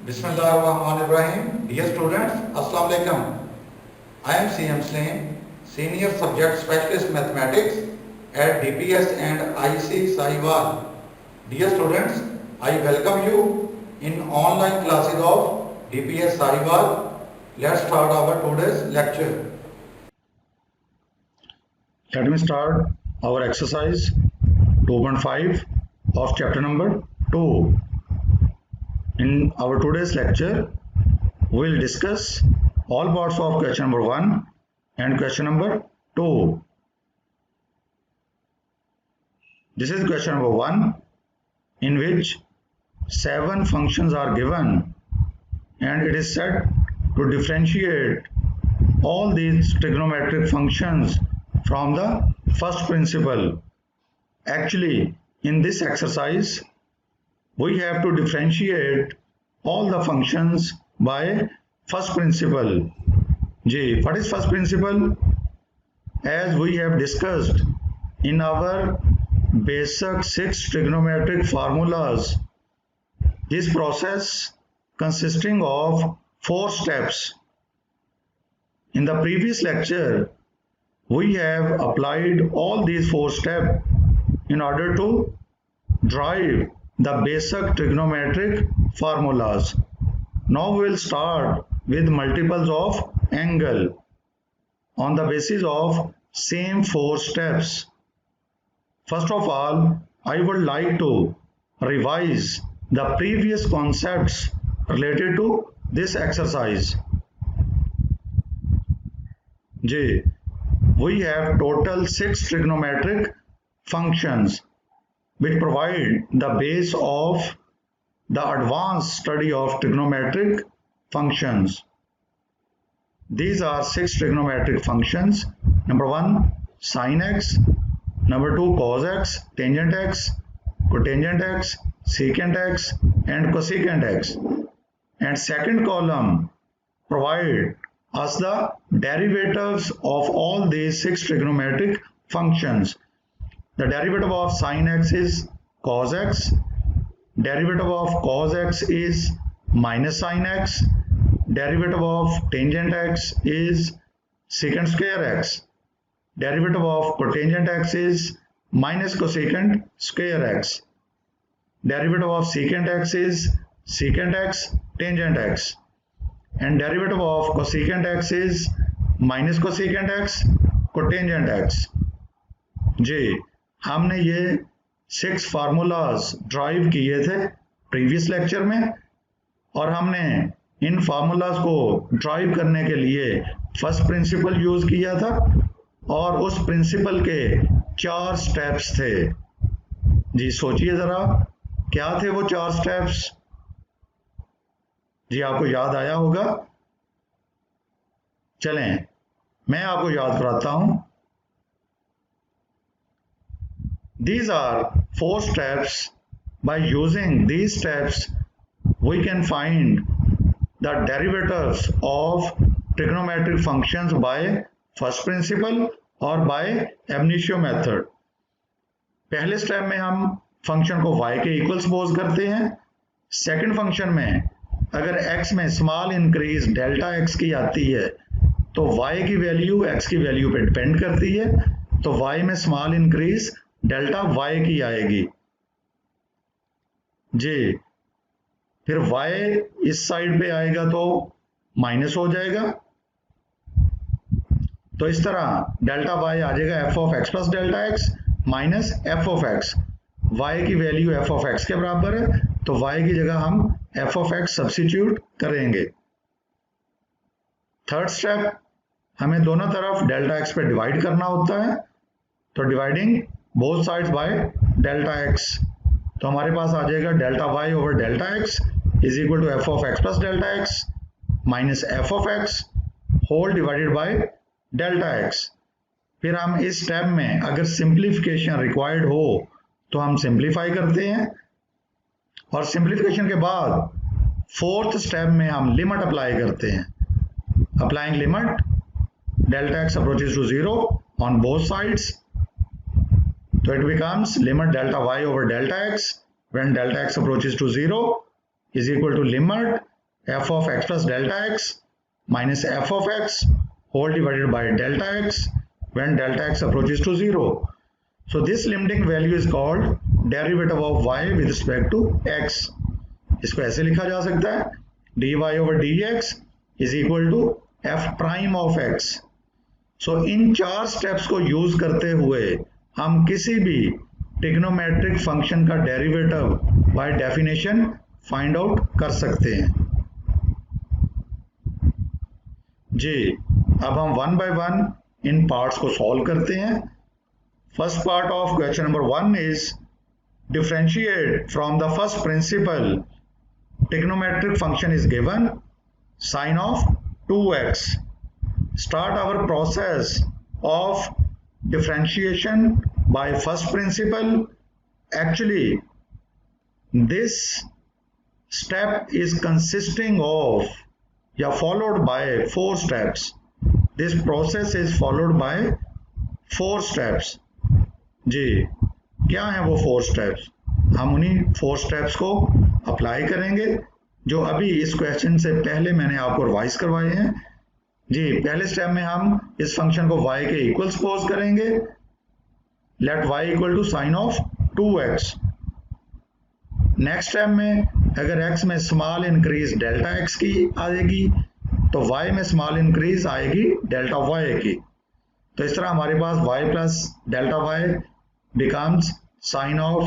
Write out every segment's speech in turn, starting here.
Bismillahirrahmanirrahim. Dear students, Assalamu alaikum. I am CM Slim, Senior Subject Specialist Mathematics at DPS and IC Sahiwal. Dear students, I welcome you in online classes of DPS Sahiwal. Let's start our today's lecture. Let me start our exercise 2.5 of chapter number 2. In our today's lecture, we will discuss all parts of question number 1 and question number 2. This is question number 1, in which 7 functions are given and it is said to differentiate all these trigonometric functions from the first principle. Actually, in this exercise, we have to differentiate all the functions by first principle. Ji, what is first principle? As we have discussed in our basic 6 trigonometric formulas, this process consisting of 4 steps. In the previous lecture, we have applied all these 4 steps in order to derive the basic trigonometric formulas. Now we will start with multiples of angle on the basis of same 4 steps. First of all, I would like to revise the previous concepts related to this exercise. J. We have total 6 trigonometric functions which provide the base of the advanced study of trigonometric functions. These are 6 trigonometric functions. Number 1, sin x. Number 2, cos x, tangent x, cotangent x, secant x, and cosecant x. And second column provide us the derivatives of all these 6 trigonometric functions. The derivative of sin x is cos x, derivative of cos x is minus sin x, derivative of tangent x is secant square x, derivative of cotangent x is minus cosecant square x, derivative of secant x is secant x tangent x, and derivative of cosecant x is minus cosecant x cotangent x. J. हमने ये 6 formulas drive किए थे previous lecture में और हमने इन formulas को drive करने के लिए फर्स्ट प्रिंसिपल यूज किया था और उस प्रिंसिपल के 4 स्टेप्स थे. जी सोचिए जरा, क्या थे वो 4 स्टेप्स? जी आपको याद आया होगा? चलें मैं आपको याद कराता हूं. These are 4 steps. By using these steps, we can find the derivatives of trigonometric functions by first principle or by ab initio method. पहले स्टेप में हम फंक्शन को y के इक्वल सपोज करते हैं. सेकंड फंक्शन में अगर x में स्मॉल इंक्रीज डेल्टा x की आती है तो y की वैल्यू x की वैल्यू पे डिपेंड करती है, तो y में स्मॉल इंक्रीज डेल्टा y की आएगी. जी फिर y इस साइड पे आएगा तो माइनस हो जाएगा, तो इस तरह डेल्टा y आ जाएगा f of x plus delta x minus f of x. y की वैल्यू f ऑफ x के बराबर है तो y की जगह हम f ऑफ x सब्स्टिट्यूट करेंगे. थर्ड स्टेप, हमें दोनों तरफ डेल्टा x पे डिवाइड करना होता है, तो dividing both sides by delta x, तो हमारे पास आ जाएगा delta y over delta x is equal to f of x plus delta x minus f of x whole divided by delta x. फिर हम इस स्टेप में अगर सिंप्लीफिकेशन रिक्वायर्ड हो तो हम सिंप्लीफाई करते हैं और सिंप्लीफिकेशन के बाद फोर्थ स्टेप में हम लिमिट अप्लाई करते हैं. Applying limit delta x approaches to 0 on both sides, so it becomes limit delta y over delta x when delta x approaches to 0 is equal to limit f of x plus delta x minus f of x whole divided by delta x when delta x approaches to 0. So this limiting value is called derivative of y with respect to x. इसको ऐसे लिखा जा सकता है dy over dx is equal to f prime of x. So in 4 steps को use करते हुए हम किसी भी ट्रिग्नोमेट्रिक फंक्शन का derivative by definition find out कर सकते हैं जी. अब हम one by one in parts को सॉल्व करते हैं. First part of question number 1 is differentiate from the first principle. Trigonometric function is given sine of 2x. Start our process of differentiation by first principle. Actually, this step is consisting of followed by 4 steps. This process is followed by 4 steps. जी क्या है वो 4 steps? हम उन्हीं 4 steps को apply करेंगे जो अभी इस क्वेश्चन से पहले मैंने आपको रिवाइज करवाए हैं जी. पहले स्टेप में हम इस फंक्शन को y के इक्वल सपोज करेंगे. Let y equal to sine of 2x. Next step में अगर x में स्मॉल इंक्रीज डेल्टा x की आएगी तो y में स्मॉल इंक्रीज आएगी डेल्टा y की. तो इस तरह हमारे पास y plus delta y becomes sine of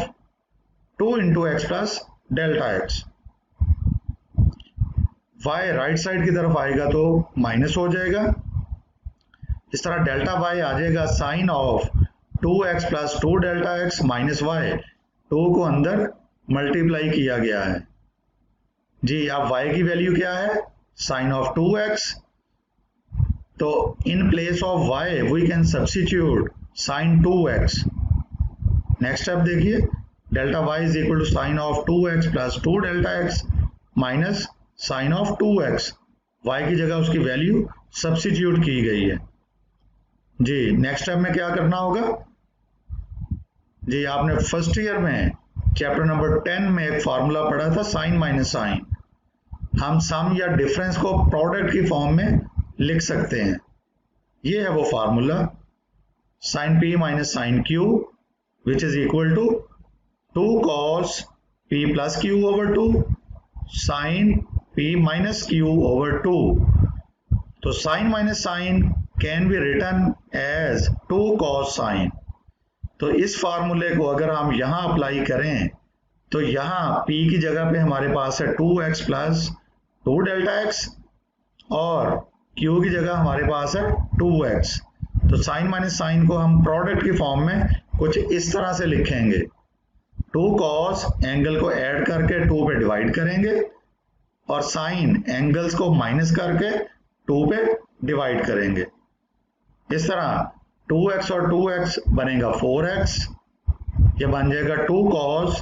2 into x plus delta x. y right side की तरफ आएगा तो माइनस हो जाएगा. इस तरह डेल्टा y आ जाएगा sine of 2x plus 2 delta x minus y. 2 को अंदर मल्टीप्लाई किया गया है जी. अब y की वैल्यू क्या है? Sine of 2x. तो in place of y we can substitute sine 2x. Next step देखिए delta y is equal to sine of 2x plus 2 delta x minus sine of 2x. y की जगह उसकी value substitute की गई है जी. Next step में क्या करना होगा जी? आपने फर्स्ट ईयर में चैप्टर नंबर 10 में एक फार्मूला पढ़ा था साइन माइनस साइन. हम सम या डिफरेंस को प्रोडक्ट की फॉर्म में लिख सकते हैं. ये है वो formula sine p minus sine q which is equal to 2 cos p plus q over 2 sin p minus q over 2. तो sin minus sin can be written as 2 cos sin. तो इस फार्मूले को अगर हम यहां अप्लाई करें तो यहां p की जगह पे हमारे पास है 2x plus 2 डेल्टा x और q की जगह हमारे पास है 2x. तो साइन माइनस साइन को हम प्रोडक्ट की फॉर्म में कुछ इस तरह से लिखेंगे. 2 cos एंगल को ऐड करके 2 पे डिवाइड करेंगे और साइन एंगल्स को माइनस करके 2 पे डिवाइड करेंगे. इस तरह 2x और 2x बनेगा 4x. ये बन जाएगा 2 cos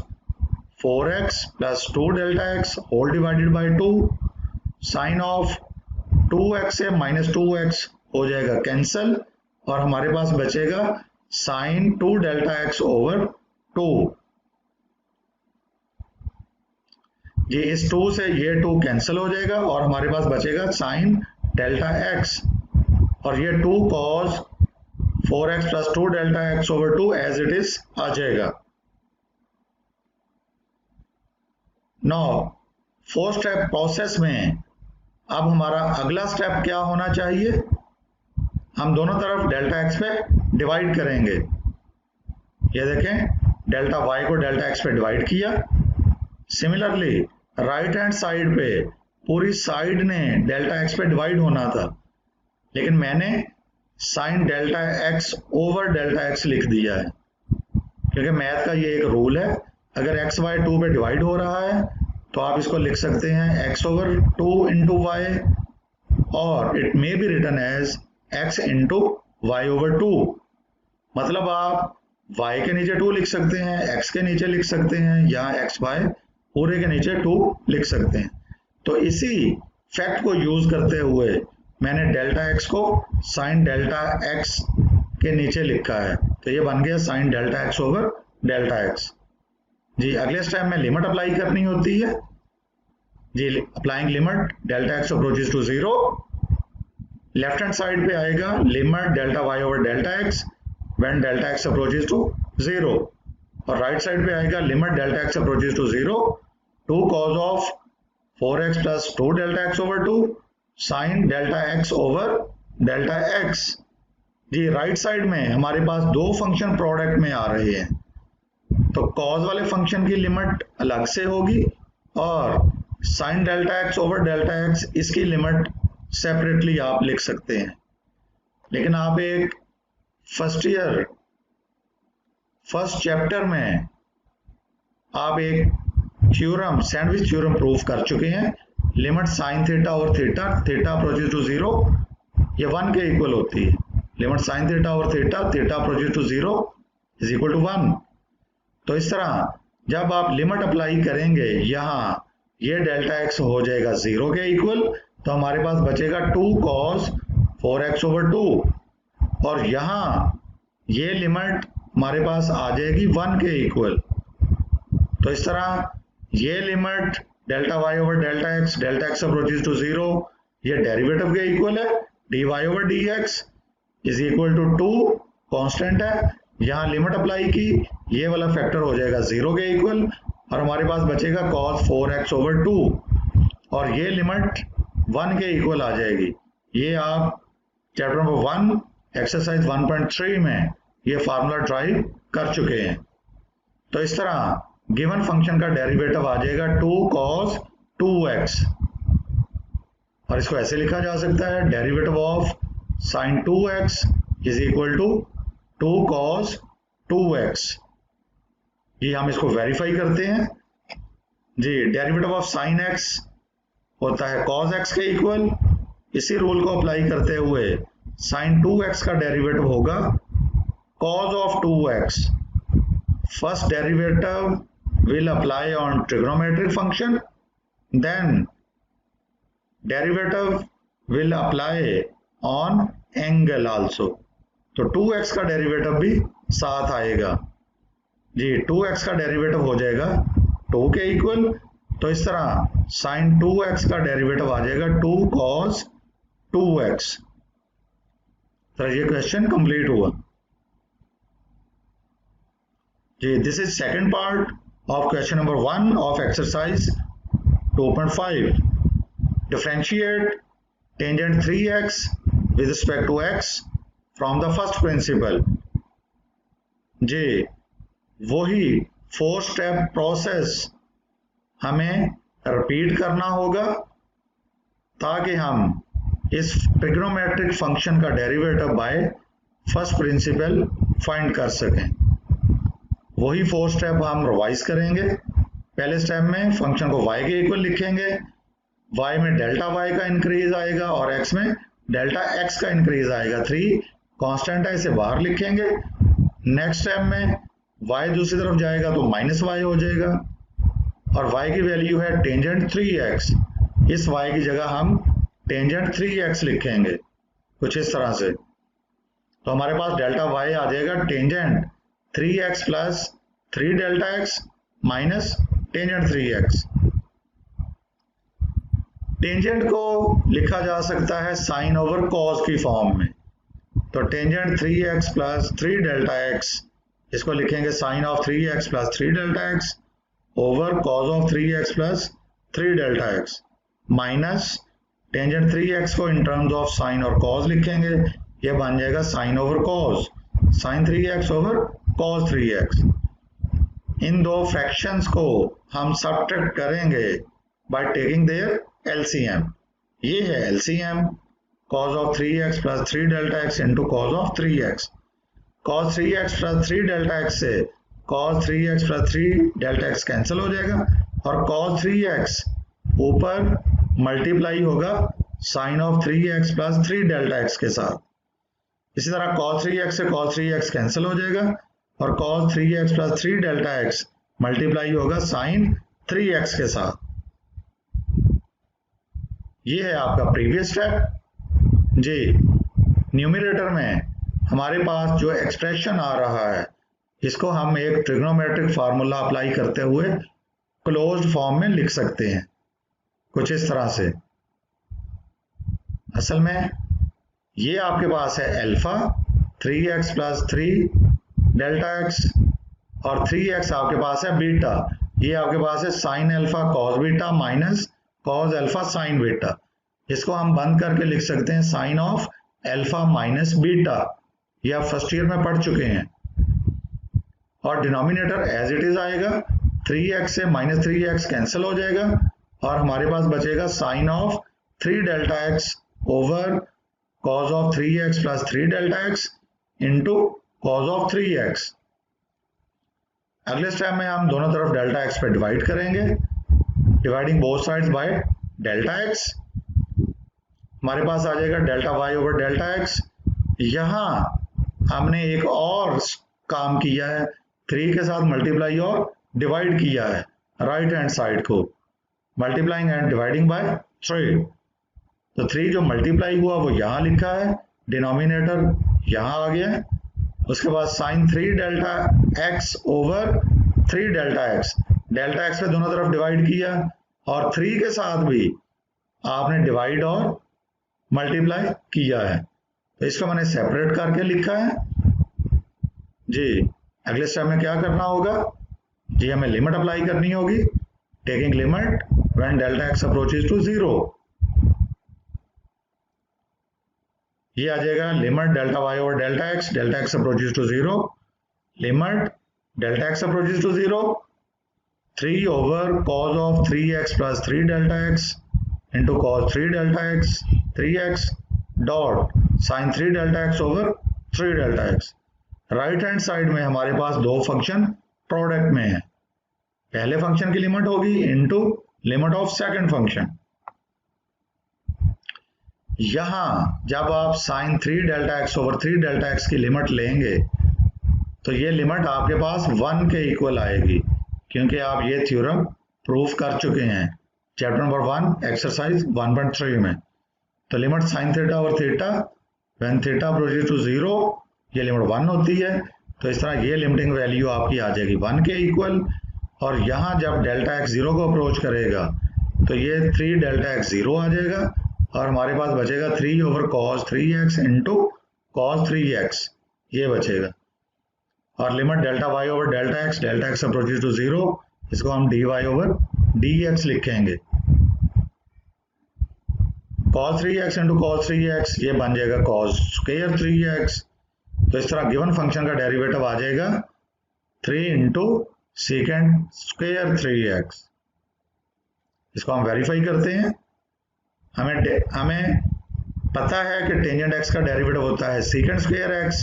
4x plus 2 delta x whole divided by 2. Sine of 2x से माइनस 2x हो जाएगा कैंसल और हमारे पास बचेगा साइन 2 डेल्टा x ओवर 2 जी. इस 2 से ये 2 कैंसिल हो जाएगा और हमारे पास बचेगा साइन डेल्टा x और ये 2 cos 4x plus 2 delta x over 2 as it is आ जाएगा. नाउ 4 स्टेप प्रोसेस में अब हमारा अगला स्टेप क्या होना चाहिए? हम दोनों तरफ डेल्टा x पे डिवाइड करेंगे. ये देखें डेल्टा y को डेल्टा x पे डिवाइड किया. सिमिलरली राइट हैंड साइड पे पूरी साइड ने डेल्टा x पे डिवाइड होना था लेकिन मैंने sign delta x over delta x लिख दिया है क्योंकि मैथ का ये एक रूल है. अगर x y 2 पे डिवाइड हो रहा है तो आप इसको लिख सकते हैं x ओवर 2 इंटू वाई और it may be written as x into y over 2. मतलब आप y के नीचे 2 लिख सकते हैं, x के नीचे लिख सकते हैं या x y पूरे के नीचे 2 लिख सकते हैं. तो इसी फैक्ट को यूज करते हुए मैंने डेल्टा x को साइन डेल्टा x के नीचे लिखा है तो ये बन गया sine delta x over delta x जी. अगले स्टेप में लिमिट अप्लाई करनी होती है. जी applying limit delta x approaches to zero, left hand side पे आएगा limit delta y over delta x when delta x approaches to zero, और राइट साइड पे आएगा limit delta x approaches to zero to cause of 4x plus 2 delta x over 2 sine delta x over delta x. जी right side में हमारे पास दो function product में आ रहे हैं, तो कॉज वाले फंक्शन की लिमिट अलग से होगी और sign delta x over delta x इसकी लिमिट सेपरेटली आप लिख सकते हैं। लेकिन आप एक फर्स्ट चैप्टर में आप एक थ्योरम सैंडविच थ्योरम प्रूफ कर चुके हैं, लिमिट साइन थीटा और theta theta approaches to zero ये 1 के इक्वल होती है, लिमिट साइन थीटा और theta theta approaches to zero is equal to 1। तो इस तरह जब आप लिमिट अप्लाई करेंगे यहाँ ये डेल्टा एक्स हो जाएगा 0 के इक्वल, तो हमारे पास बचेगा 2 cos 4x ओवर 2 और यहाँ ये लिमिट हमारे पास आ जाएगी 1 के इक्वल। तो इस तरह ये limit delta y over delta x approaches to zero ये डेरिवेटिव के इक्वल है, d y over d x is equal to 2 constant है, यहाँ लिमिट अप्लाई की ये वाला फैक्टर हो जाएगा 0 के इक्वल और हमारे पास बचेगा cos 4x ओवर 2 और ये लिमिट 1 के इक्वल आ जाएगी। ये आप चैप्टर नंबर 1 एक्सरसाइज 1.3 में ये फार्मूला ड्राइव कर चुके हैं। तो इस तरह गिवन फंक्शन का डेरिवेटिव आ जाएगा 2 cos 2x और इसको ऐसे लिखा जा सकता है derivative of sin 2x is equal to 2 cos 2x। ये हम इसको वेरीफाई करते हैं जी, डेरिवेटिव ऑफ sin x होता है cos x के इक्वल, इसी रूल को अप्लाई करते हुए sin 2x का डेरिवेटिव होगा cos of 2x। First derivative will apply on trigonometric function, then derivative will apply on angle also। तो 2x का डेरिवेटिव भी साथ आएगा जी, 2x का डेरिवेटिव हो जाएगा 2 के इक्वल, तो इस तरह sin 2x का डेरिवेटिव आ जाएगा 2 cos 2x। तो ये क्वेश्चन कंप्लीट हुआ जी। This is second part of question number 1 of exercise 2.5. Differentiate tangent 3x with respect to x from the first principle। जी वही 4 स्टेप प्रोसेस हमें रिपीट करना होगा ताकि हम इस ट्रिग्नोमेट्रिक फंक्शन का derivative bye first principal find कर सकें। वही 4 स्टेप हम रिवाइज करेंगे। पहले स्टेप में फंक्शन को y के इक्वल लिखेंगे, y में डेल्टा y का इंक्रीज आएगा और x में डेल्टा x का इंक्रीज आएगा। 3 कांस्टेंट है, इसे बाहर लिखेंगे। नेक्स्ट स्टेप में y दूसरी तरफ जाएगा तो माइनस y हो जाएगा और y की वैल्यू है टेंजेंट 3x, इस y की जगह हम टेंजेंट 3x लिखेंगे कुछ इस तरह से। तो हमारे पास डेल्टा y आ जाएगा tangent 3x plus 3 delta x minus tangent 3x। Tangent को लिखा जा सकता है साइन ओवर कॉस की फॉर्म में, तो tangent 3x plus 3 delta x इसको लिखेंगे sine of 3x plus 3 delta x over cos of 3x plus 3 delta x minus tangent 3x को इन टर्म्स ऑफ साइन और कॉस लिखेंगे, ये बन जाएगा sine over cos sine 3x over cos 3x। इन दो फ्रैक्शंस को हम सब्ट्रैक्ट करेंगे बाय टेकिंग देयर एलसीएम। ये है LCM cos of 3x plus 3 delta x into cos of 3x। cos 3x plus 3 delta x से cos 3x plus 3 delta x cancel हो जाएगा और cos 3x ऊपर मल्टीप्लाई होगा sine of 3x plus 3 delta x के साथ। इसी तरह cos 3x से cos 3x कैंसिल हो जाएगा और cos 3x plus 3 delta x multiply होगा साइन 3x के साथ। ये है आपका प्रीवियस स्टेप जी। न्यूमरेटर में हमारे पास जो एक्सप्रेशन आ रहा है इसको हम एक ट्रिग्नोमेट्रिक फार्मूला अप्लाई करते हुए क्लोज्ड फॉर्म में लिख सकते हैं। कुछ इस तरह से। असल में ये आपके पास है alpha 3x plus 3 delta x और 3x आपके पास है बीटा। ये आपके पास है sine alpha cos beta minus cos alpha sine beta. इसको हम बंद करके लिख सकते हैं sine of alpha minus beta. ये आप फर्स्ट ईयर में पढ़ चुके हैं। और डिनोमिनेटर एज इट इज आएगा, 3x से माइनस 3x कैंसिल हो जाएगा और हमारे पास बचेगा sine of 3 delta x over cos of 3x plus 3 delta x into cos of 3x। अगले स्टेप में हम दोनों तरफ डेल्टा x पे डिवाइड करेंगे, dividing both sides by delta x। हमारे पास आ जाएगा delta y over delta x। यहां हमने एक और काम किया है, 3 के साथ मल्टीप्लाई और डिवाइड किया है राइट हैंड साइड को, मल्टीप्लाइंग एंड डिवाइडिंग बाय 3। तो 3 जो मल्टीप्लाई हुआ वो यहां लिखा है, डिनोमिनेटर यहां आ गया है। उसके बाद sine 3 delta x over 3 delta x, delta x पे दोनों तरफ डिवाइड किया और 3 के साथ भी आपने डिवाइड और मल्टीप्लाई किया है। तो इसको मैंने सेपरेट करके लिखा है जी। अगले स्टेप में क्या करना होगा जी, हमें लिमिट अप्लाई करनी होगी, taking limit when delta x approaches to 0। ये आ जाएगा limit delta y over delta x approaches to 0, limit delta x approaches to 0, 3 over cos of 3x plus 3 delta x into cos 3 delta x 3x dot sine 3 delta x over 3 delta x। Right hand side में हमारे पास दो function product में है, पहले function की limit होगी into limit of second function. यहां जब आप sine 3 delta x over 3 delta x की लिमिट लेंगे तो ये लिमिट आपके पास 1 के इक्वल आएगी, क्योंकि आप ये थ्योरम प्रूफ कर चुके हैं चैप्टर नंबर 1 एक्सरसाइज 1.3 में। तो limit sine theta over theta when theta approaches to 0, ये लिमिट 1 होती है। तो इस तरह ये लिमिटिंग वैल्यू आपकी आ जाएगी 1 के इक्वल। और यहाँ जब डेल्टा x 0 को अप्रोच करेगा तो ये 3 डेल्टा x 0 आ जाएगा और हमारे पास बचेगा 3 over cos 3x into cos 3x, ये बचेगा। और limit delta y over delta x approaches to 0, इसको हम dy ओवर dx लिखेंगे। cos 3x into cos 3x, ये बन जाएगा cos स्क्वायर 3x। तो इस तरह गिवन फंक्शन का डेरिवेटिव आ जाएगा 3 इंटू सेकेंड स्क्वायर 3x। इसको हम वेरीफाई करते हैं। हमें पता है कि टेंजेंट x का डेरिवेटिव होता है secant square x,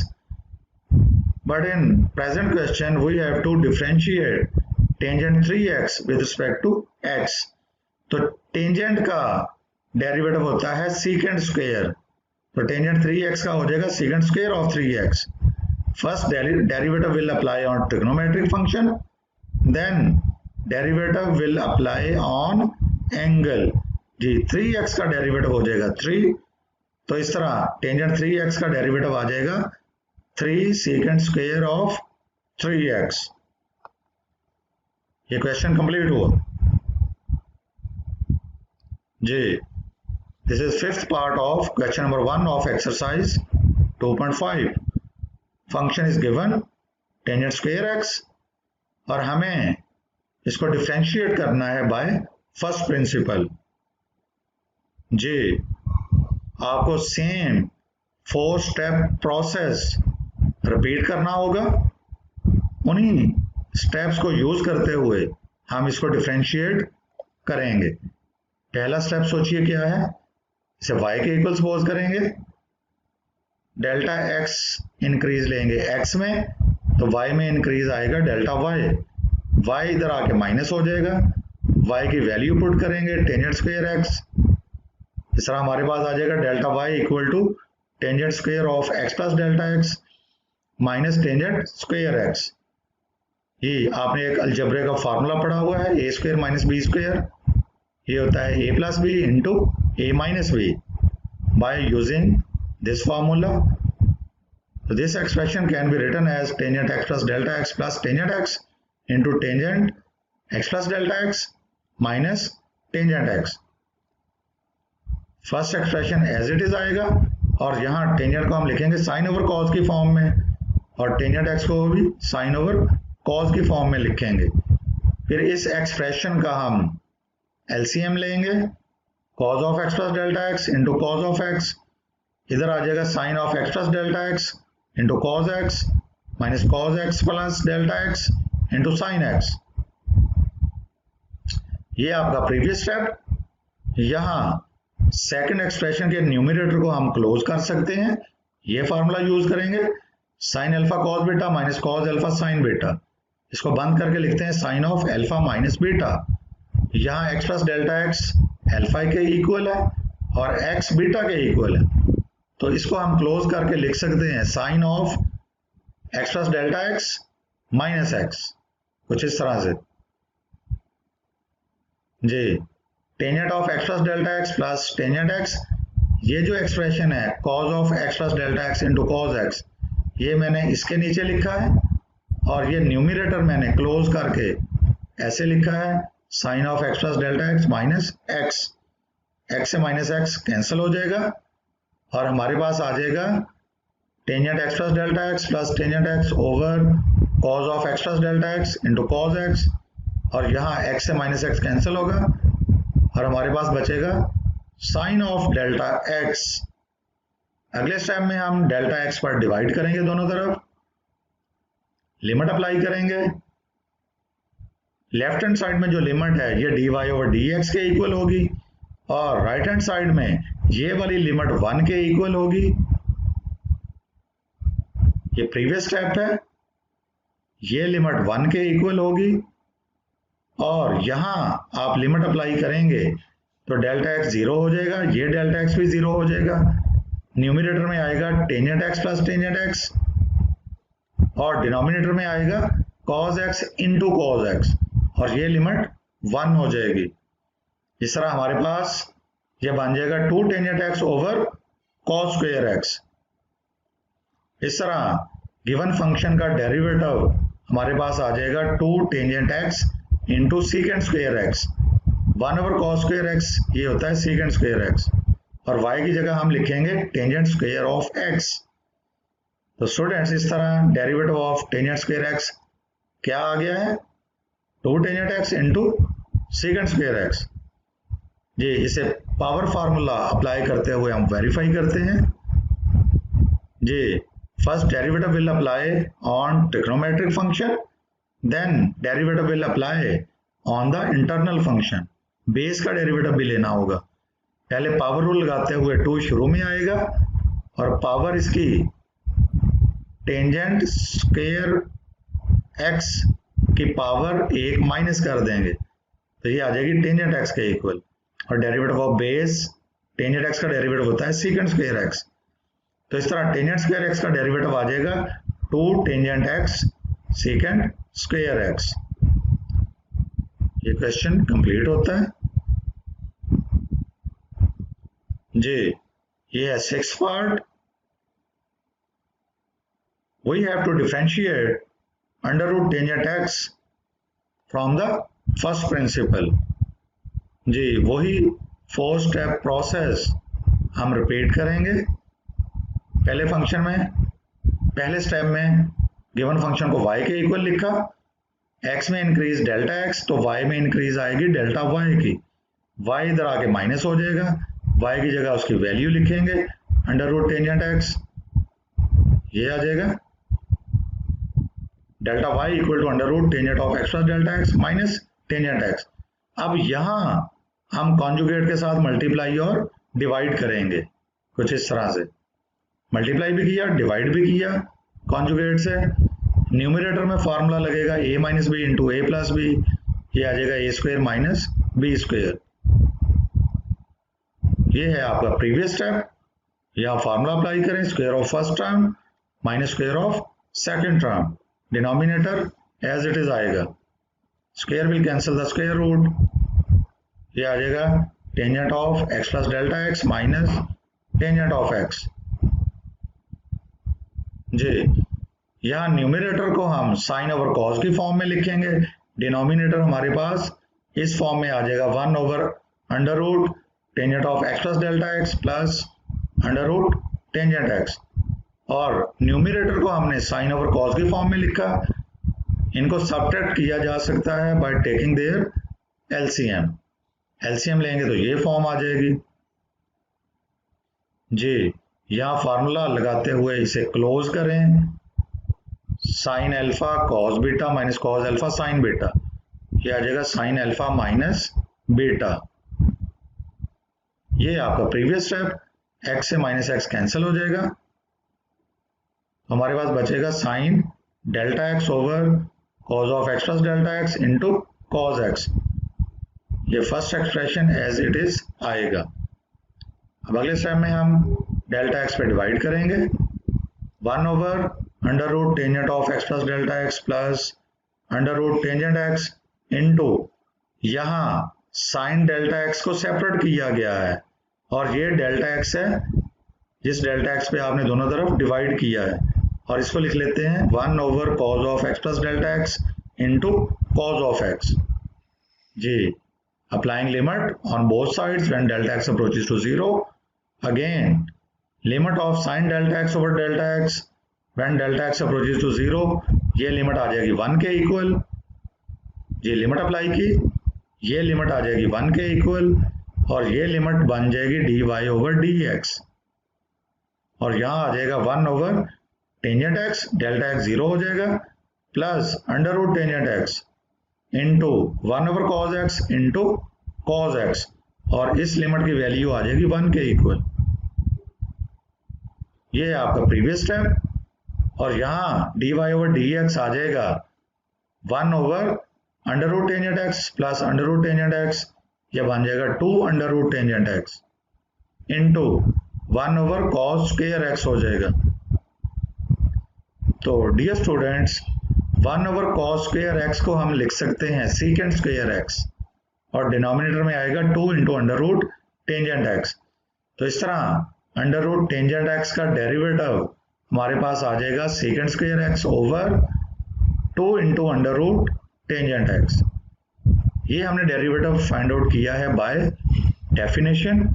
but in present question we have to differentiate tangent 3x with respect to x। तो टेंजेंट का डेरिवेटिव होता है सेकेंड स्क्वायर, तो टेंजेंट 3x का हो जाएगा secant square of 3x। First derivative will apply on trigonometric function, then derivative will apply on angle जी। 3x का डेरिवेटिव हो जाएगा 3, तो इस तरह टेंजेंट 3x का डेरिवेटिव आ जाएगा 3 सेकेंड स्क्वायर ऑफ 3x। ये क्वेश्चन कंप्लीट हुआ जी। This is fifth part of question number 1 of exercise 2.5। Function is given tangent square x और हमें इसको डिफरेंशिएट करना है बाय फर्स्ट प्रिंसिपल जी। आपको सेम 4 स्टेप प्रोसेस रिपीट करना होगा। उन्हीं स्टेप्स को यूज करते हुए हम इसको डिफरेंशिएट करेंगे। पहला स्टेप सोचिए क्या है, इसे y के इक्वल सपोज करेंगे, डेल्टा x इंक्रीज लेंगे x में, तो y में इंक्रीज आएगा डेल्टा y इधर आके माइनस हो जाएगा, y की वैल्यू पुट करेंगे टेंजेंट स्क्वायर x। इस तरह हमारे पास आ जाएगा delta y equal to tangent square of x plus delta x minus tangent square x। ये आपने एक अलजेब्रे का फार्मूला पढ़ा हुआ है, a square minus b square, ये होता है a plus b into a minus b. By using this formula, this expression can be written as tangent x plus delta x plus tangent x into tangent x plus delta x minus tangent x। First expression as it is आएगा और यहाँ tangent को हम लिखेंगे sine over cos की form में और tangent x को भी साइन ओवर कॉज की फॉर्म में लिखेंगे। फिर इस एक्सप्रेशन का हम एलसीएम लेंगे, cos of x plus delta x into cos of x, इधर आ जाएगा sine of x plus delta x into cos x minus cos x plus delta x into sine x. ये आपका प्रीवियस स्टेप। यहाँ second expression के numerator को हम close कर सकते हैं, ये फार्मूला यूज करेंगे, sine alpha cos beta minus cos alpha sine beta. इसको बंद करके लिखते हैं sine of alpha minus beta. यहाँ x plus delta x alpha के इक्वल है और एक्स बीटा के इक्वल है, तो इसको हम क्लोज करके लिख सकते हैं sine of x plus delta x minus x, कुछ इस तरह से जी। Tangent of x plus delta x plus tangent x, ये जो एक्सप्रेशन है cos of x plus delta x into cos x, ये मैंने इसके नीचे लिखा है और ये न्यूमरेटर मैंने क्लोज करके ऐसे लिखा है sine of x plus delta x minus x. X से माइनस एक्स कैंसिल हो जाएगा और हमारे पास आ जाएगा tangent x plus delta x plus tangent x over cos of x plus delta x into cos x, और यहाँ एक्स से माइनस एक्स कैंसिल होगा और हमारे पास बचेगा साइन ऑफ डेल्टा एक्स। अगले स्टेप में हम डेल्टा एक्स पर डिवाइड करेंगे दोनों तरफ, लिमिट अप्लाई करेंगे। लेफ्ट हैंड साइड में जो लिमिट है ये d y over d x के इक्वल होगी और राइट हैंड साइड में ये वाली लिमिट 1 के इक्वल होगी। ये प्रीवियस स्टेप है, ये लिमिट 1 के इक्वल होगी और यहां आप लिमिट अप्लाई करेंगे तो डेल्टा एक्स 0 हो जाएगा, ये डेल्टा एक्स भी 0 हो जाएगा। न्यूमरेटर में आएगा tangent x plus tangent x और डिनोमिनेटर में आएगा cos x into cos x और ये लिमिट 1 हो जाएगी। इस तरह हमारे पास ये बन जाएगा 2 tangent x over cos square x. इस तरह गिवन फंक्शन का डेरिवेटिव हमारे पास आ जाएगा 2 tangent x into secant square x. 1 over cos square x ये होता है सीकेंड स्क्वायर एक्स और y की जगह हम लिखेंगे टेंजेंट स्क्वायर ऑफ x। तो स्टूडेंट्स इस तरह derivative of tangent square x क्या आ गया है 2 tangent x into secant square x. जी, इसे पावर फार्मूला अप्लाई करते हुए हम वेरीफाई करते हैं। जी, first derivative will apply on trigonometric function, then derivative will apply on the internal function. Base का डेरिवेटिव भी लेना होगा। पहले पावर रूल लगाते हुए 2 शुरू में आएगा और पावर इसकी टेंजेंट स्क्वायर एक्स की पावर 1 माइनस कर देंगे तो ये आ जाएगी टेंजेंट एक्स के इक्वल। और derivative of base tangent x का डेरिवेटिव होता है सीकेंड स्क्वायर एक्स। तो इस तरह टेंजेंट स्क्वायर एक्स का डेरिवेटिव आ जाएगा 2 टेंजेंट एक्स सीकेंड स्क्वायर एक्स। ये क्वेश्चन कंप्लीट होता है। जी, ये है 6th part. We have to differentiate under root tangent x from the first principle। जी, वही 4 स्टेप प्रोसेस हम रिपीट करेंगे। पहले फंक्शन में, पहले स्टेप में गिवन फंक्शन को y के इक्वल लिखा, x में इंक्रीज डेल्टा x तो y में इंक्रीज आएगी डेल्टा y की। y इधर आके माइनस हो जाएगा, y की जगह उसकी वैल्यू लिखेंगे अंडर रूट टेंजेंट x, ये आ जाएगा delta y equal to under root tangent of x plus delta x minus tangent x। अब यहां हम कॉन्जुगेट के साथ मल्टीप्लाई और डिवाइड करेंगे कुछ इस तरह से। मल्टीप्लाई भी किया, डिवाइड भी किया कॉन्जुगेट से। न्यूमरेटर में फॉर्मूला लगेगा a minus b into a plus b, ये आ जाएगा a square minus b square. ये है आपका प्रीवियस स्टेप। यहाँ फॉर्मूला अप्लाई करें, square of first term minus square of second term, denominator as it is आएगा, square will cancel the square root, ये आ जाएगा tangent of x plus delta x minus tangent of x. जी, यहाँ numerator को हम sine over cos की form में लिखेंगे, डिनोमिनेटर हमारे पास इस फॉर्म में आ जाएगा 1 over under root tangent of x plus delta x plus under root tangent x, और न्यूमरेटर को हमने साइन ओवर कॉस के फॉर्म में लिखा। इनको सब्ट्रैक्ट किया जा सकता है by taking their LCM. LCM लेंगे तो ये फॉर्म आ जाएगी जी। यहाँ फार्मूला लगाते हुए इसे क्लोज करें, sine alpha cos beta minus cos alpha sine beta, ये आ जाएगा साइन अल्फा माइनस बीटा। ये आपका प्रीवियस स्टेप, एक्स से माइनस एक्स कैंसिल हो जाएगा, हमारे पास बचेगा sine delta x over cos of x plus delta x into cos x. ये first expression as it is आएगा। अब अगले स्टेप में हम डेल्टा एक्स पे डिवाइड करेंगे, 1 over under root tangent of x plus delta x plus under root tangent x into, यहाँ sine delta x को सेपरेट किया गया है और ये डेल्टा एक्स है जिस डेल्टा एक्स पे आपने दोनों तरफ डिवाइड किया है, और इसको लिख लेते हैं 1 over cos of x plus delta x into cos of x जी। Applying limit on both sides when delta x approaches to 0, again limit of sine delta x over delta x when delta x approaches to 0, ये limit आ जाएगी 1 के equal, ये limit apply की, ये limit आ जाएगी 1 के equal, और ये लिमिट बन जाएगी dy ओवर dx, और यहाँ आ जाएगा 1 over tangent x, delta x 0 हो जाएगा, plus under root tangent x into 1 over cos x into cos x, और इस लिमिट की वैल्यू आ जाएगी 1 के इक्वल। ये है आपका प्रीवियस स्टेप, और यहाँ dy ओवर dx आ जाएगा 1 over under root tangent x plus under root tangent x, यह बन जाएगा 2 under root tangent x into 1 over cos square x हो जाएगा। तो dear students, 1 over cos square x को हम लिख सकते हैं सीकेंट स्क्वायर एक्स, और डिनोमिनेटर में आएगा 2 into under root tangent x. तो इस तरह अंडर रूट टेंजेंट एक्स का डेरिवेटिव हमारे पास आ जाएगा secant square x over 2 into under root tangent x. ये हमने डेरिवेटिव फाइंड आउट किया है बाय डेफिनेशन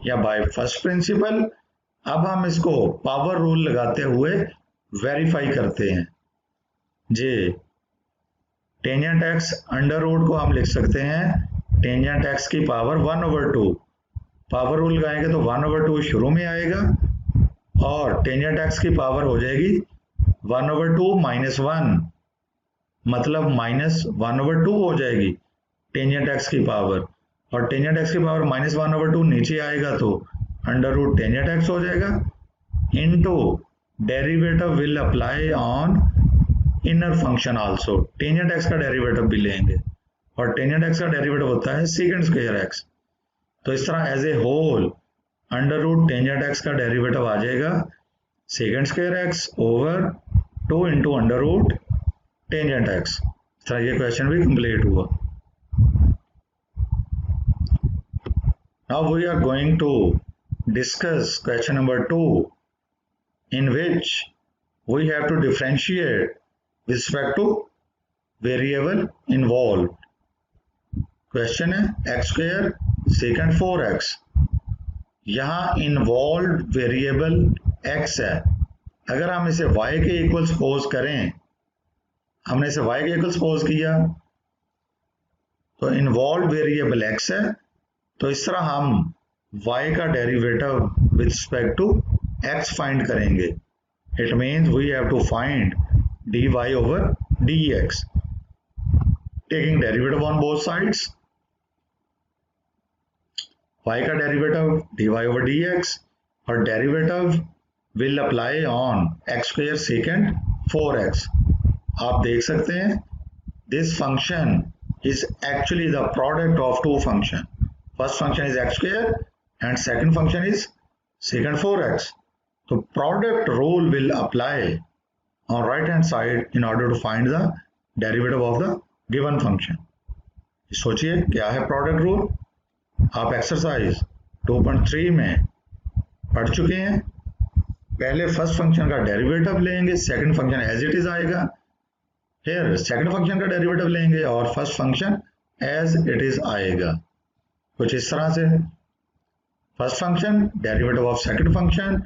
या बाय फर्स्ट प्रिंसिपल। अब हम इसको पावर रूल लगाते हुए वेरीफाई करते हैं जी। टेंजेंट एक्स अंडर रूट को हम लिख सकते हैं टेंजेंट एक्स की पावर 1 ओवर 2, पावर रूल लगाएंगे तो 1 ओवर 2 शुरू में आएगा, और टेंजेंट एक्स की पावर हो जाएगी 1 ओवर 2 माइनस 1, मतलब माइनस 1 ओवर 2 हो जाएगी टेंजेंट एक्स की पावर, और टेंजेंट एक्स की पावर माइनस 1 ओवर 2 नीचे आएगा तो अंडर रूट टेंजेंट एक्स हो जाएगा, into derivative will apply on inner function also, tangent x का डेरिवेटिव भी लेंगे, और टेंजेंट एक्स का डेरिवेटिव होता है सेकंड स्क्वायर एक्स। तो इस तरह as a whole under root tangent x का डेरिवेटिव आ जाएगा secant square x over 2 into under root tangent x. इस तरह ये क्वेश्चन भी कंप्लीट हुआ। Now we are going to discuss question number 2, in which we have to differentiate with respect to variable involved. Question है x square secant 4x, यहाँ involved variable x है। अगर हम इसे y के इक्वल सपोज करें, हमने इसे y के इक्वल सपोज किया तो involved variable x है, तो इस तरह हम y का derivative with respect to x find करेंगे। It means we have to find dy over dx, taking derivative on both sides. y का डेरिवेटिव dy ओवर dx, और derivative will apply on x square second 4x। आप देख सकते हैं this function is actually the product of two function. First function is x square and second function is secant 4x. So product rule will apply on right hand side in order to find the derivative of the given function. सोचिए क्या है product rule, आप exercise 2.3 में पढ़ चुके हैं। पहले first function का डेरिवेटिव लेंगे, second function as it is आएगा, फिर सेकंड फंक्शन का डेरिवेटिव लेंगे और first function as it is आएगा, कुछ इस तरह से। First function derivative of second function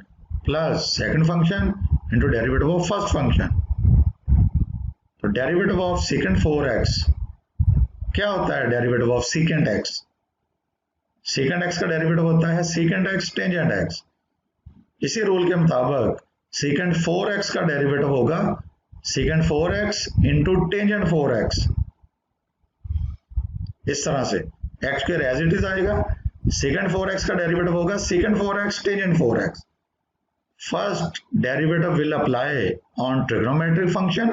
plus second function into derivative of first function. तो डेरिवेटिव ऑफ सेकंड 4x क्या होता है? Derivative of secant x, secant x का डेरिवेटिव होता है सेकंड x टेंजेंट x। इसी रूल के मुताबिक सेकंड 4x का डेरिवेटिव होगा secant 4x into tangent 4x। इस तरह से x square as it is आएगा, सेकंड 4x का डेरिवेटिव होगा secant 4x tangent 4x। First derivative will apply on trigonometric function,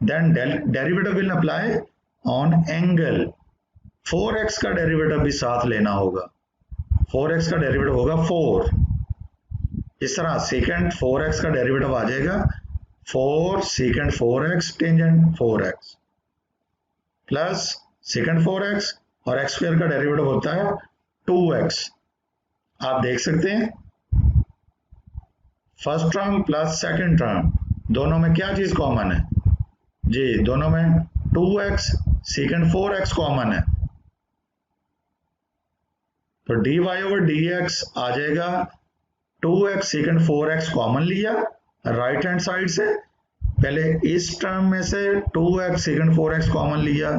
then derivative will apply on angle. 4x का derivative भी साथ लेना होगा, 4x का डेरिवेटिव होगा 4। इस तरह सेकंड 4x का डेरिवेटिव आ जाएगा 4 second 4x tangent 4x plus second 4x और x स्क्वायर का डेरिवेटिव होता है 2x। आप देख सकते हैं first term plus second term दोनों में क्या चीज कॉमन है? जी दोनों में 2x सेकंड 4x कॉमन है, तो dy ओवर dx आ जाएगा 2x सेकंड 4x कॉमन लिया राइट हैंड साइड से, पहले इस टर्म में से 2x सेकंड 4x कॉमन लिया,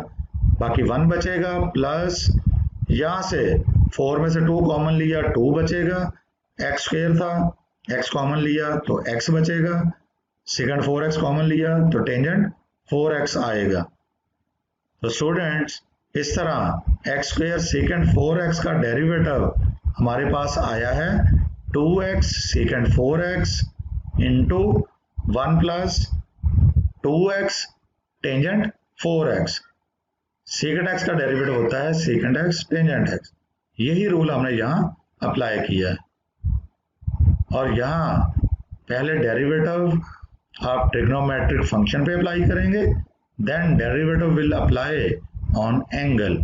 बाकी 1 बचेगा, प्लस यहां से 4 में से 2 कॉमन लिया 2 बचेगा, x स्क्वायर था x कॉमन लिया तो x बचेगा, सेकंड 4x कॉमन लिया तो टेंजेंट 4x आएगा। तो स्टूडेंट्स इस तरह x स्क्वायर सेकंड 4x का डेरिवेटिव हमारे पास आया है 2x second 4x into 1 plus 2x tangent 4x। Second x का डेरिवेटिव होता है सेकंड x टेंजेंट x। यही रूल हमने यहाँ अप्लाई किया है और यहाँ पहले डेरिवेटिव आप ट्रिग्नोमेट्रिक फंक्शन पे अप्लाई करेंगे, then derivative will apply on angle.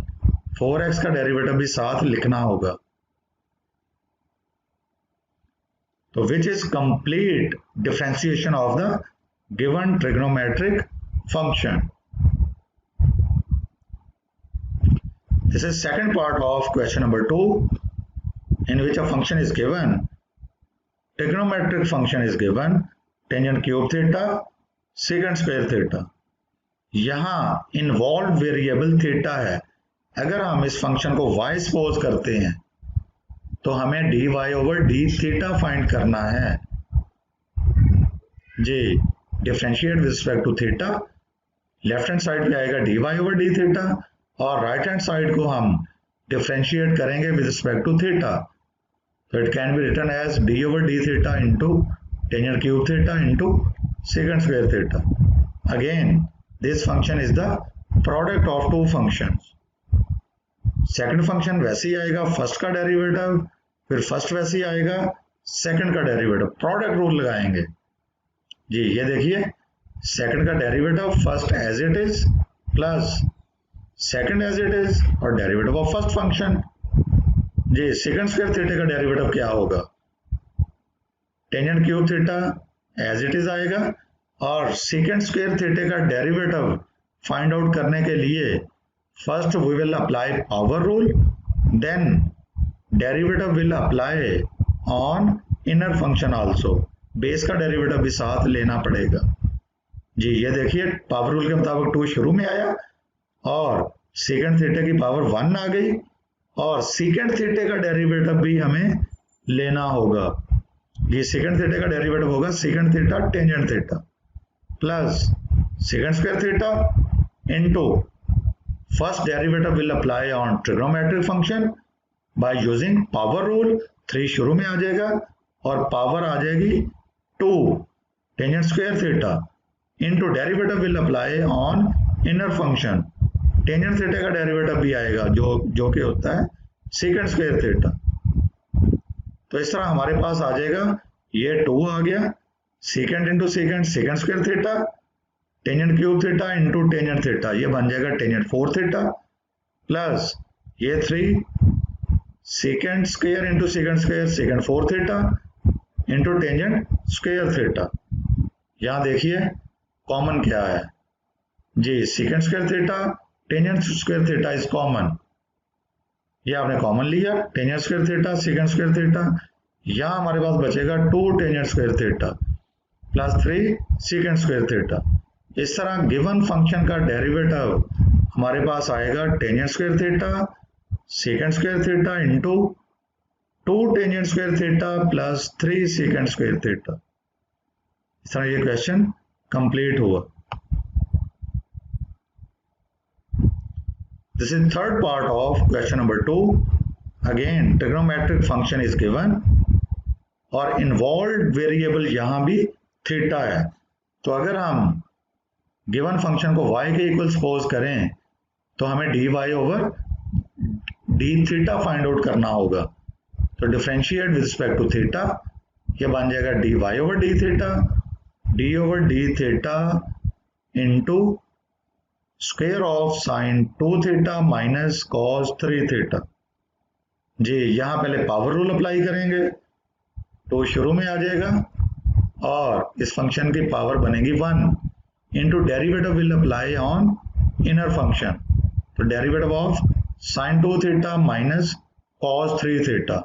4x का डेरिवेटिव भी साथ लिखना होगा, तो which is complete differentiation of the given trigonometric function. This is second part of question number 2, in which a function is given, trigonometric function is given, tangent cube theta, secant square theta. यहाँ involved variable theta है, अगर हम इस function को y suppose करते हैं तो हमें dy over d theta find करना है। जी differentiate with respect to theta, left hand side पे आएगा dy ओवर d थीटा और राइट हैंड साइड को हम डिफरेंशिएट करेंगे विद रिस्पेक्ट टू थीटा, तो it can be written as d over d theta into tangent cube theta into second square theta. Again this function is the product of two functions. Second function वैसे ही आएगा first का derivative, फिर first वैसे ही आएगा second का derivative, product rule लगाएंगे। जी ये देखिए सेकंड का derivative first as it is plus second as it is और डेरिवेटिव ऑफ फर्स्ट फंक्शन। जी सेकंड स्क्वायर थीटा का डेरिवेटिव क्या होगा? Tangent cube theta as it is आएगा और सेकंड स्क्वायर थीटा का डेरिवेटिव फाइंड आउट करने के लिए first we will apply power rule, then derivative will apply on inner function also, base का डेरिवेटिव भी साथ लेना पड़ेगा। जी ये देखिए पावर रूल के मुताबिक 2 शुरू में आया और सेकंड थीटा की पावर 1 आ गई और सेकंड थीटा का डेरिवेटिव भी हमें लेना होगा। ये सेकंड थीटा का डेरिवेटिव होगा second theta tangent theta plus second square theta into first derivative will apply on trigonometric function by using power rule। 3 शुरू में आ जाएगा और पावर आ जाएगी 2 tangent square theta into derivative will apply on inner function. Tangent theta का derivative भी आएगा जो कि होता है सेकंड स्क्वायर थीटा। तो इस तरह हमारे पास आ जाएगा ये 2 आ गया second into second second square theta tangent cube theta into tangent theta, ये बन जाएगा टेंजेंट 4 थीटा प्लस ये 3 second square into second square second 4 theta into tangent square theta. यहाँ देखिए कॉमन क्या है? जी second square theta tangent square theta is common, ये आपने कॉमन लिया tangent square theta second square theta, यहाँ हमारे पास बचेगा 2 tangent square theta plus 3 second square theta. इस तरह गिवन फंक्शन का डेरिवेटिव हमारे पास आएगा tangent square theta second square theta into 2 tangent square theta plus 3 second square theta. इस तरह ये क्वेश्चन कंप्लीट हुआ। This is third part of question number 2. Again, trigonometric function is given और involved variable यहाँ भी theta है। तो अगर हम given function को y के इक्वल सपोज करें तो हमें dy over d theta find out करना होगा। तो differentiate with respect to theta, ये बन जाएगा dy over d theta, d over d theta into square of sine 2 theta minus cos 3 theta. जी यहां पहले पावर रूल अप्लाई करेंगे तो शुरू में आ जाएगा और इस फंक्शन की पावर बनेगी 1 into derivative will apply on inner function. तो derivative of sine 2 theta minus cos 3 theta.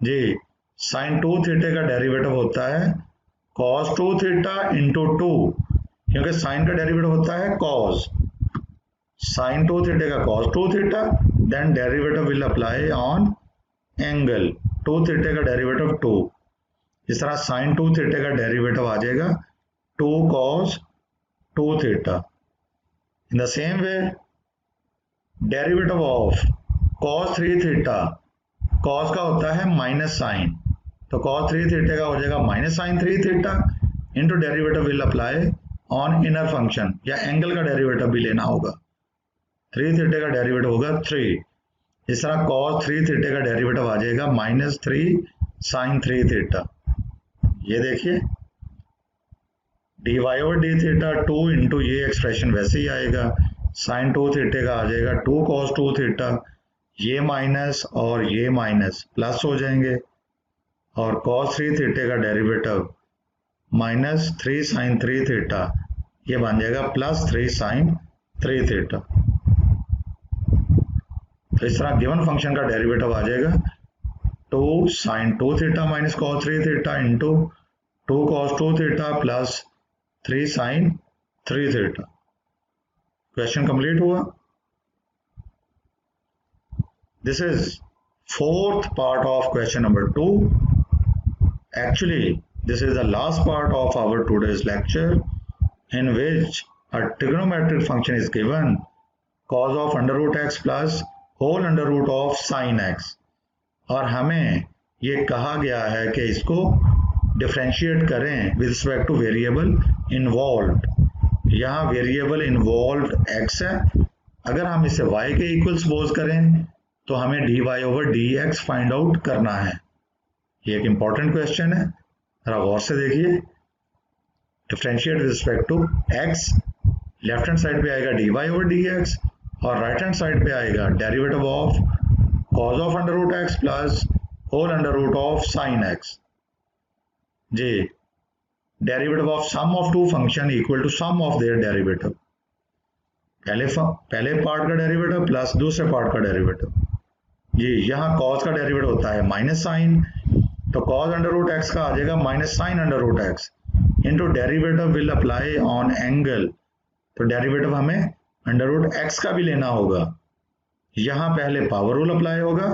जी साइन 2 थीटे का डेरिवेटिव होता है कॉस 2 थीटा इंटू 2, क्योंकि साइन का डेरिवेटिव होता है कॉस, साइन 2 थीटा का cos 2 theta, then derivative will apply on angle 2 theta का डेरिवेटिव 2। इस तरह साइन 2 थीटा का डेरिवेटिव आ जाएगा 2 cos 2 theta. In the same way derivative of cos 3 theta, cos का होता है माइनस साइन, तो कॉस 3 थीटा का हो जाएगा minus sine 3 theta into derivative will apply on inner function, या एंगल का डेरिवेटिव भी लेना होगा। 3 थीटे का डेरिवेटिव होगा 3। इस तरह cos 3 थीटे का डेरिवेटिव आ जाएगा माइनस 3 साइन 3 थीटा। ये देखिए dy over d theta 2 into ये एक्सप्रेशन वैसे ही आएगा, साइन 2 थीटे का आ जाएगा 2 cos 2 थीटा, ये माइनस और ये माइनस प्लस हो जाएंगे और cos 3 थीटे का डेरिवेटिव माइनस 3 साइन 3 थीटा, ये बन जाएगा प्लस 3 साइन 3 थीटा। तो इस तरह गिवन फंक्शन का डेरिवेटिव आ जाएगा 2 sine 2 theta minus cos 3 theta into 2 cos 2 theta plus 3 sine 3 theta. Question complete हुआ। This is fourth part of question number 2। Actually, this is the last part of our today's lecture, in which a trigonometric function is given, cos of under root x plus whole under root of sin x, और हमें ये कहा गया है कि इसको differentiate करें with respect two variable involved. यहाँ वेरिएबल इन्वॉल्व्ड x है, अगर हम इसे y के इक्वल सपोज करें तो हमें dy over dx find out करना है। ये एक इंपॉर्टेंट क्वेश्चन है, जरा गौर से देखिए। Differentiate with respect to x, left hand side पे आएगा dy ओवर dx और राइट हैंड साइड पे आएगा derivative of cos of under root x plus whole under root of sin x। जी derivative of sum of two function equal to sum of their derivative. पहले part का derivative plus दूसरे part का derivative. जी यहाँ cos का derivative होता है माइनस साइन, तो cos अंडर रूट एक्स का आ जाएगा minus sine under root x into derivative will apply on angle, तो डेरिवेटिव हमें अंडर रूट एक्स का भी लेना होगा। यहाँ पहले पावर रूल अप्लाई होगा।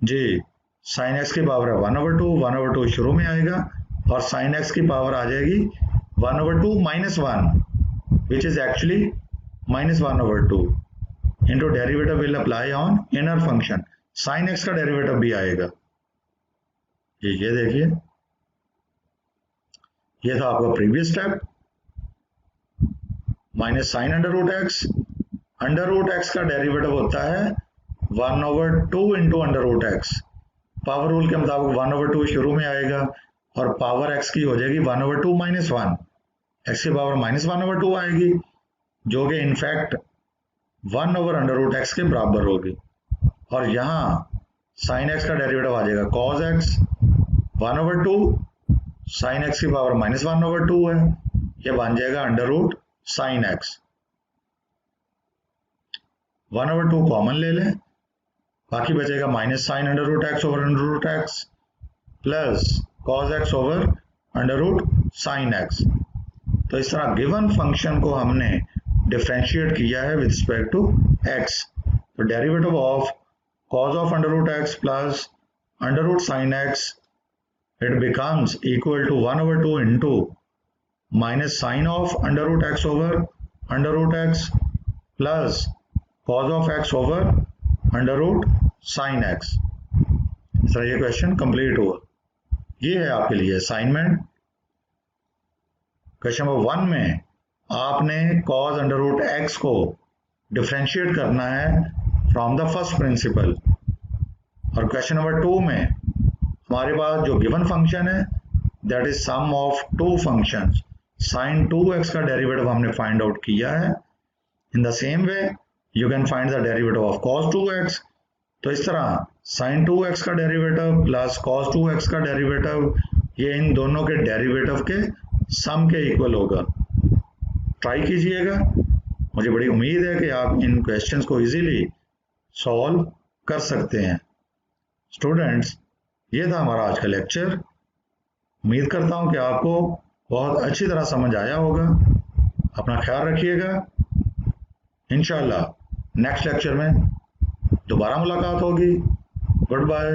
जी साइन एक्स की पावर है 1/2 शुरू में आएगा और साइन एक्स की पावर आ जाएगी 1/2 minus 1 which is actually minus 1/2 into derivative will apply on inner function, sine x का डेरिवेटिव भी आएगा। ये देखिए, ये था आपका previous step, minus sine under root x का डेरिवेटिव होता है 1/2 into under root x. Power rule के मुताबिक 1/2 शुरू में आएगा और पावर एक्स की हो जाएगी 1/2 माइनस 1, एक्स की पावर माइनस 1/2 आएगी जो कि in fact 1 over under root x के बराबर होगी। और यहाँ साइन एक्स का डेरिवेटिव आ जाएगा cos x 1/2, साइन एक्स की पावर माइनस 1/2 है, यह बन जाएगा under root sine x. 1/2 common ले लें, बाकी बचेगा minus sine under root x over under root x plus cos x over under root sine x. तो इस तरह गिवन फंक्शन को हमने डिफरेंशिएट किया है विद रिस्पेक्ट टू एक्स। तो derivative of cos of under root x plus under root sin x, it becomes equal to 1/2 into minus sine of under root x over under root x plus cos of x over under root sin x। Sir ये question complete हुआ। ये है आपके लिए assignment. Question number 1 में आपने cos under root x को differentiate करना है फ्रॉम द फर्स्ट प्रिंसिपल, और क्वेश्चन नंबर 2 में हमारे पास जो गिवन फंक्शन है that is sum of two functions, sin 2x का डेरिवेटिव हमने फाइंड आउट किया है। In the same way you can find the derivative of cos 2x। तो इस तरह sin 2x का डेरिवेटिव प्लस cos 2x का डेरिवेटिव, ये इन दोनों के डेरिवेटिव के सम के इक्वल होगा। ट्राई कीजिएगा, मुझे बड़ी उम्मीद है कि आप इन क्वेश्चंस को इजीली सॉल्व कर सकते हैं। स्टूडेंट्स, ये था हमारा आज का लेक्चर। उम्मीद करता हूँ कि आपको बहुत अच्छी तरह समझ आया होगा। अपना ख्याल रखिएगा। इंशाल्लाह नेक्स्ट लेक्चर में दोबारा मुलाकात होगी। Good bye.